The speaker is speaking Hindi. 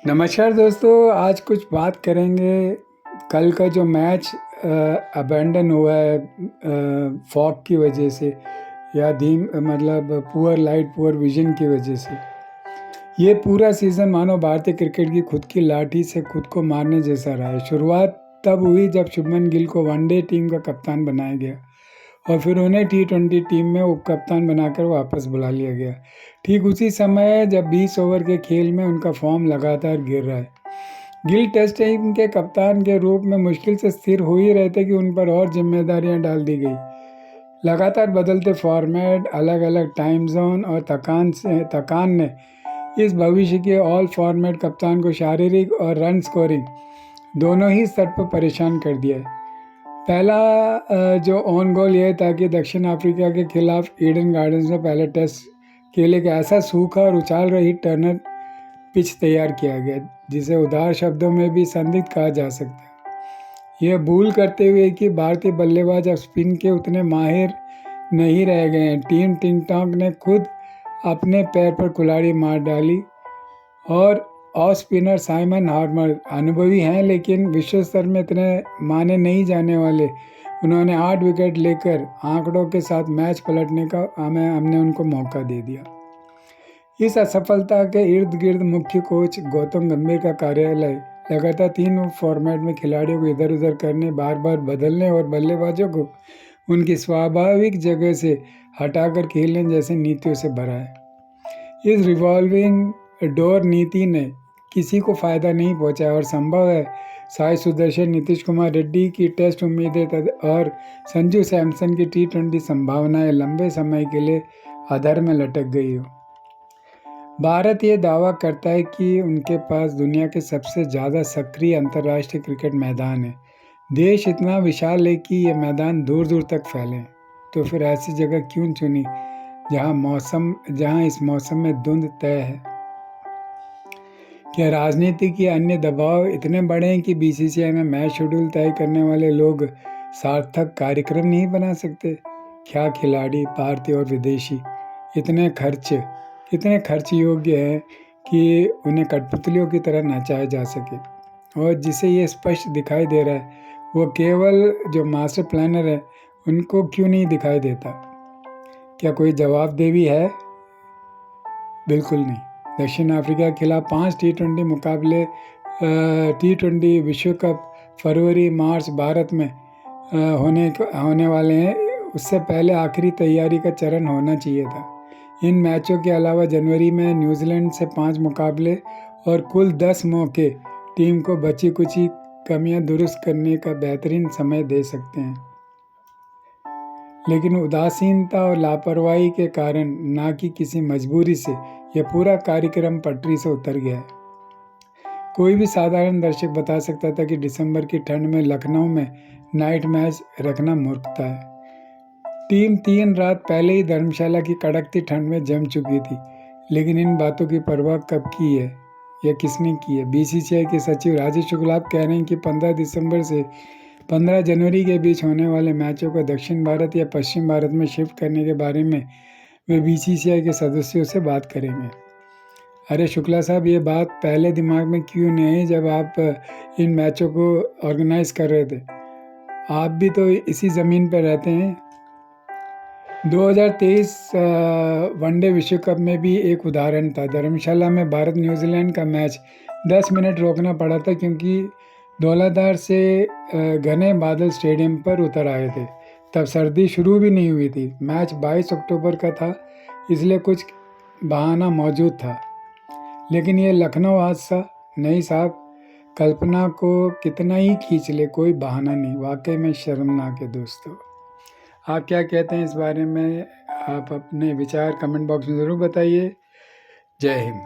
नमस्कार दोस्तों, आज कुछ बात करेंगे कल का जो मैच अबैंडन हुआ है फॉग की वजह से या धीम मतलब पुअर लाइट पुअर विजन की वजह से। ये पूरा सीज़न मानो भारतीय क्रिकेट की खुद की लाठी से खुद को मारने जैसा रहा है। शुरुआत तब हुई जब शुभमन गिल को वनडे टीम का कप्तान बनाया गया और फिर उन्हें टी20 टीम में उप कप्तान बनाकर वापस बुला लिया गया। ठीक उसी समय जब 20 ओवर के खेल में उनका फॉर्म लगातार गिर रहा है। गिल टेस्ट टीम के कप्तान के रूप में मुश्किल से स्थिर हो ही रहे थे कि उन पर और जिम्मेदारियां डाल दी गई। लगातार बदलते फॉर्मेट, अलग अलग टाइम जोन और थकान ने इस भविष्य के ऑल फॉर्मेट कप्तान को शारीरिक और रन स्कोरिंग दोनों ही स्तर पर परेशान कर दिया है। पहला जो ऑन गोल यह था कि दक्षिण अफ्रीका के खिलाफ ईडन गार्डन्स में पहले टेस्ट के लिए एक ऐसा सूखा और उछाल रही टर्नर पिच तैयार किया गया जिसे उदार शब्दों में भी संदिग्ध कहा जा सकता है। यह भूल करते हुए कि भारतीय बल्लेबाज अब स्पिन के उतने माहिर नहीं रह गए हैं। टीम टिंग टॉन्ग ने खुद अपने पैर पर कुल्हाड़ी मार डाली और ऑफ स्पिनर साइमन हार्मर अनुभवी हैं लेकिन विश्व स्तर में इतने माने नहीं जाने वाले। उन्होंने 8 विकेट लेकर आंकड़ों के साथ मैच पलटने का हमने उनको मौका दे दिया। इस असफलता के इर्द गिर्द मुख्य कोच गौतम गंभीर का कार्यालय लगातार 3 फॉर्मेट में खिलाड़ियों को इधर उधर करने, बार बार बदलने और बल्लेबाजों को उनकी स्वाभाविक जगह से हटाकर खेलने जैसी नीतियों से भरा है। इस रिवॉल्विंग डोर नीति ने किसी को फ़ायदा नहीं पहुंचाया और संभव है साई सुदर्शन, नीतीश कुमार रेड्डी की टेस्ट उम्मीदें और संजू सैमसन की टी20 संभावनाएं लंबे समय के लिए अधर में लटक गई हो। भारत ये दावा करता है कि उनके पास दुनिया के सबसे ज़्यादा सक्रिय अंतर्राष्ट्रीय क्रिकेट मैदान है। देश इतना विशाल है कि ये मैदान दूर दूर तक फैले, तो फिर ऐसी जगह क्यों चुनी जहां इस मौसम में धुंध तय है? क्या राजनीति के अन्य दबाव इतने बड़े हैं कि बीसीसीआई में मैच शेड्यूल तय करने वाले लोग सार्थक कार्यक्रम नहीं बना सकते? क्या खिलाड़ी, भारतीय और विदेशी, इतने खर्च योग्य हैं कि उन्हें कठपुतलियों की तरह नचाया जा सके? और जिसे ये स्पष्ट दिखाई दे रहा है वो केवल जो मास्टर प्लानर है उनको क्यों नहीं दिखाई देता? क्या कोई जवाबदेही है? बिल्कुल नहीं। दक्षिण अफ्रीका के खिलाफ 5 टी20 मुकाबले टी20 विश्व कप फरवरी मार्च भारत में होने वाले हैं। उससे पहले आखिरी तैयारी का चरण होना चाहिए था। इन मैचों के अलावा जनवरी में न्यूजीलैंड से 5 मुकाबले और कुल 10 मौके टीम को बची कुची कमियां दुरुस्त करने का बेहतरीन समय दे सकते हैं। लेकिन उदासीनता और लापरवाही के कारण, ना कि किसी मजबूरी से, यह पूरा कार्यक्रम पटरी से उतर गया है। कोई भी साधारण दर्शक बता सकता था कि दिसंबर की ठंड में लखनऊ में नाइट मैच रखना मूर्खता है। टीम 3 रात पहले ही धर्मशाला की कड़कती ठंड में जम चुकी थी, लेकिन इन बातों की परवाह कब की है या किसने की है? बीसीसीआई के सचिव राजेश शुक्ला कह रहे हैं कि 15 दिसंबर से 15 जनवरी के बीच होने वाले मैचों को दक्षिण भारत या पश्चिम भारत में शिफ्ट करने के बारे में वे बीसीसीआई के सदस्यों से बात करेंगे। अरे शुक्ला साहब, ये बात पहले दिमाग में क्यों नहीं आई जब आप इन मैचों को ऑर्गेनाइज कर रहे थे? आप भी तो इसी ज़मीन पर रहते हैं। 2023 वनडे विश्व कप में भी एक उदाहरण था। धर्मशाला में भारत न्यूजीलैंड का मैच 10 मिनट रोकना पड़ा था क्योंकि धौलाधार से घने बादल स्टेडियम पर उतर आए थे। तब सर्दी शुरू भी नहीं हुई थी। मैच 22 अक्टूबर का था, इसलिए कुछ बहाना मौजूद था। लेकिन ये लखनऊ हादसा नहीं साहब, कल्पना को कितना ही खींच ले, कोई बहाना नहीं। वाकई में शर्मनाक है दोस्तों। आप क्या कहते हैं इस बारे में? आप अपने विचार कमेंट बॉक्स में ज़रूर बताइए। जय हिंद।